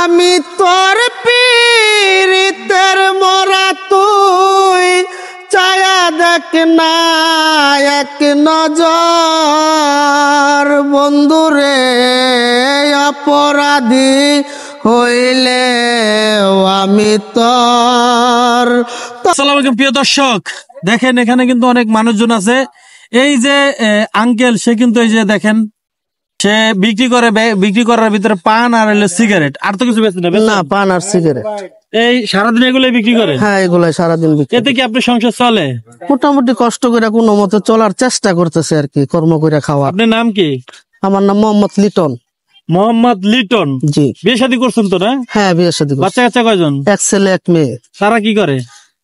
আমি তোর পীড়িতের মরা তুই চায়া দেখ না এক নজর বন্ধুরে অপরাধী হইলে আমি তোর। আসসালামু আলাইকুম প্রিয় দর্শক, দেখেন এখানে কিন্তু অনেক মানুষজন আছে। এই যে আঙ্কেল, সে কিন্তু এই যে দেখেন সে বিক্রি করার ভিতরে পান আর হলো সিগারেট, আর তো কিছু বেচে না, পান আর সিগারেট। এই সারাদিন এগুলোই বিক্রি করে? হ্যাঁ, এগুলাই সারাদিন বিক্রি। এতে কি আপনার সংসার চলে? মোটামুটি কষ্ট করে কোনো মতে চলার চেষ্টা করতেছে আর কি, কর্ম করে খাওয়া। আপনার নাম কি? আমার নাম মোহাম্মদ লিটন। মোহাম্মদ লিটন। জি। বিয়ে শাদী করছেন তো না? হ্যাঁ, বিয়ে শাদী। বাচ্চা কাচ্চা কয়জন? এক ছেলে এক মেয়ে। তারা কি করে?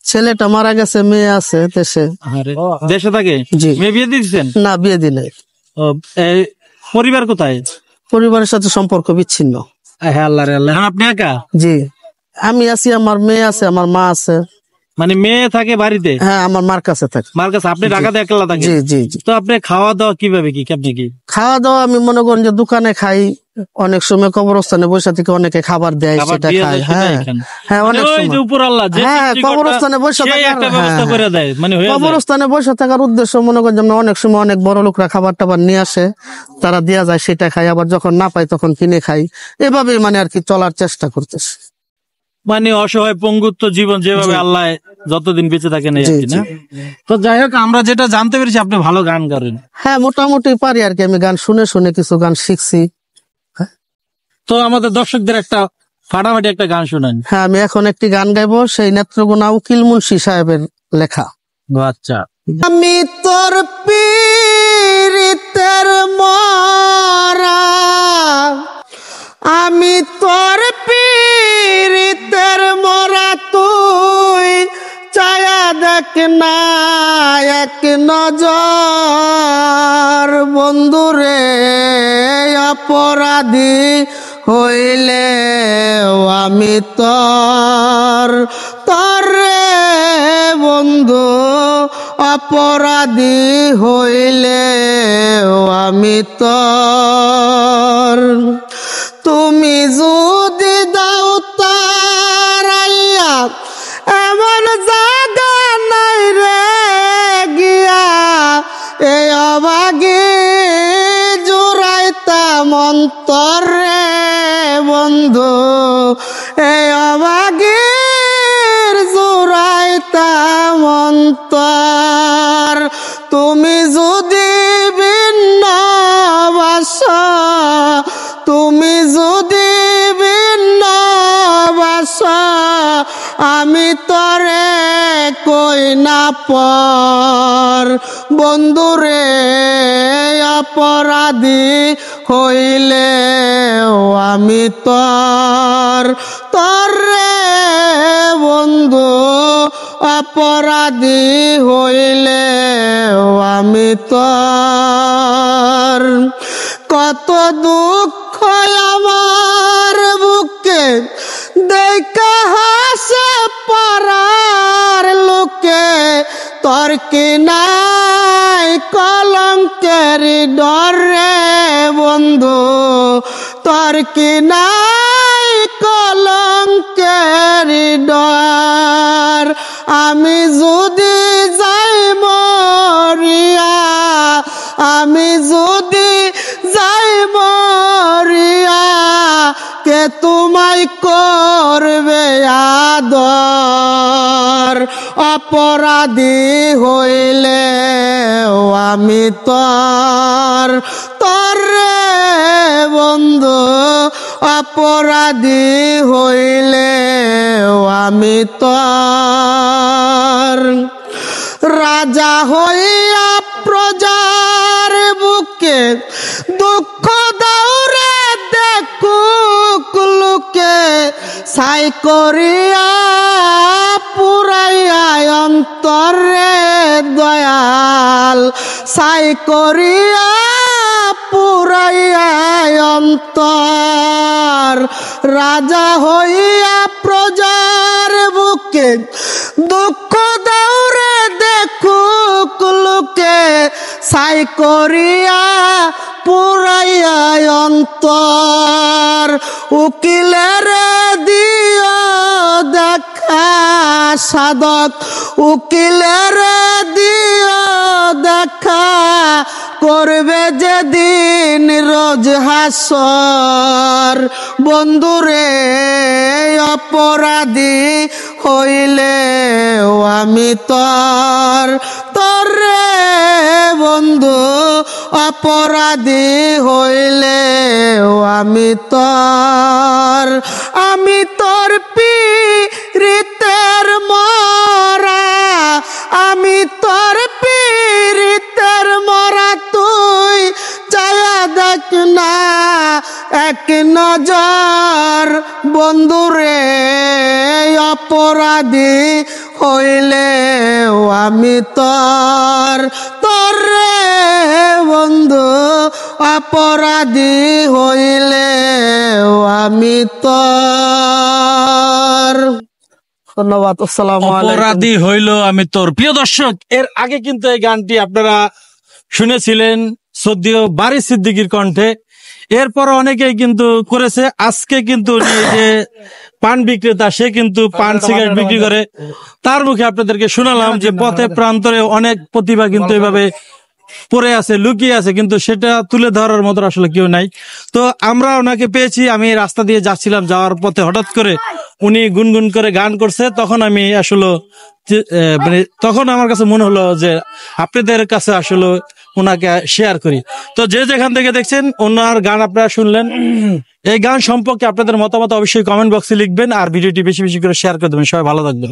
ছেলেটা মারা গেছে, মেয়ে আছে দেশে। দেশে থাকে? জি। মেয়ে বিয়ে দিয়েছেন? না, বিয়ে দিলে। পরিবার কোথায়? পরিবারের সাথে সম্পর্ক বিচ্ছিন্ন। হ্যাঁ, আল্লাহ রে আল্লাহ। আপনি একা? জি, আমি আছি, আমার মেয়ে আছে, আমার মা আছে। মানে মেয়ে থাকে বাড়িতে? হ্যাঁ, আমার মার কাছে থাকে। মার কাছে? আপনি ঢাকাতে একলা থাকেন? জি জি জি। তো আপনি খাওয়া দাওয়া কিভাবে আপনি কি খাওয়া দাওয়া আমি মনে করেন যে দোকানে খাই, অনেক সময় কবরস্থানে বসে থেকে অনেকে খাবার দেয়, সেটা খাই। হ্যাঁ হ্যাঁ, অনেক সময় কবরস্থানে বসে কবরস্থানে বসে থাকার উদ্দেশ্য মনে করেন যে অনেক সময় অনেক বড় লোকরা খাবার টাবার নিয়ে আসে, তারা দেয়া যায়, সেটা খাই। আবার যখন না পাই তখন কিনে খাই। এভাবে মানে আর কি চলার চেষ্টা করতেছি। মানে অসহায় পঙ্গুত্ব জীবন, যেভাবে আল্লাহ যতদিন বেঁচে থাকেন এই আর কি, না? তো যাই হোক, আমরা যেটা জানতে পেরেছি আপনি ভালো গান করেন। হ্যাঁ, মোটামুটি পারি আর কি। আমি গান শুনে শুনে কিছু গান শিখছি। তো আমাদের দর্শকদের একটা ফাটাফাটি একটা গান শোনান। হ্যাঁ, আমি এখন একটি গান গাইবো, সেই নেত্রকোনা উকিল মুন্সি সাহেবের লেখা। আচ্ছা। আমি তোর পীড়িতের মরা, আমি তোর পীড়িতের মরা তুই চায়া দেখ না এক নজর বন্ধুরে অপরাধী হইলে আমি তোর রে বন্ধু অপরাধী হইলে আমি তোর। তুমি যদি দাও তারাইয়া এমন জায়গা নাই রে গিয়া, এই অবাগে জোড়াইতাম অন্তর রে বন্ধু, এই অবাগে জোড়াইতাম অন্তর। তুমি যদি ভিন্ন বাসা, তুমি যদি ভিন্ন বাসা, আমি তরে কই না পর বন্ধুরে অপরাধী হইলে আমি তোর রে বন্ধু অপরাধী হইলে আমি তোর। কত দুঃখ আমার বুকে দেখা হাসে পারার লোকে, তোর কি নাই কলঙ্কের ডরে বন্ধু, তোর কি নাই কলঙ্কের ডর। আমি যদি যাই মরিয়া, আমি যদি যাই মরিয়া, কে তোমায় করবে আদর অপরাধী হইলে আমি তোর রে বন্ধু অপরাধী হইলে আমি তোর। রাজা হইয়া প্রজার বুকে দুঃখ দাউরে দেখুক লোকে, ছাই করিয়া পুরাইয়া অন্তরে দয়াল, ছাই করিয়া পুরাইয়া অন্তর। রাজা হইয়া প্রজার বুকে দুঃখ দাউরে দেখুক লোকে, ছাই করিয়া পুরাইয়া অন্তর উকিলের দিও দেখা সাধক উকিলের দিও দেখা করবে যেদিন রোজ হাসর বন্ধুরে অপরাধী হইলে আমি তরে বন্ধু অপরাধী হইলে আমি তোর পীড়িতের মরা আমি তোর পীড়িতের মরা তুই চায়া দেখ না এক নজর বন্ধুরে অপরাধী হইলে আমি তোরে বন্ধু অপরাধী হইলে আমি ধন্যবাদ। আসসালামু আলাইকুম। অপরাধী হইল আমি তোর। প্রিয় দর্শক, এর আগে কিন্তু এই গানটি আপনারা শুনেছিলেন সদ্য বারি সিদ্দিকীর কণ্ঠে। এরপর অনেকেই কিন্তু করেছে। আজকে কিন্তু উনি এই যে পান বিক্রেতা, সে কিন্তু পান সিগারেট বিক্রি করে, তার মুখে আপনাদেরকে শোনালাম যে পথে প্রান্তরে অনেক প্রতিভা কিন্তু এভাবে পড়ে আছে, লুকিয়ে আছে, কিন্তু সেটা তুলে ধরার মতো আসলে কেউ নাই। তো আমরা ওনাকে পেয়েছি। আমি রাস্তা দিয়ে যাচ্ছিলাম, যাওয়ার পথে হঠাৎ করে উনি গুনগুন করে গান করছে। তখন আমি আসলে মানে তখন আমার কাছে মনে হলো যে আপনাদের কাছে আসলে ওনাকে শেয়ার করি। তো যে যেখান থেকে দেখছেন ওনার গান আপনারা শুনলেন। এই গান সম্পর্কে আপনাদের মতামত অবশ্যই কমেন্ট বক্সে লিখবেন, আর ভিডিওটি বেশি বেশি করে শেয়ার করে দেবেন। সবাই ভালো থাকবেন।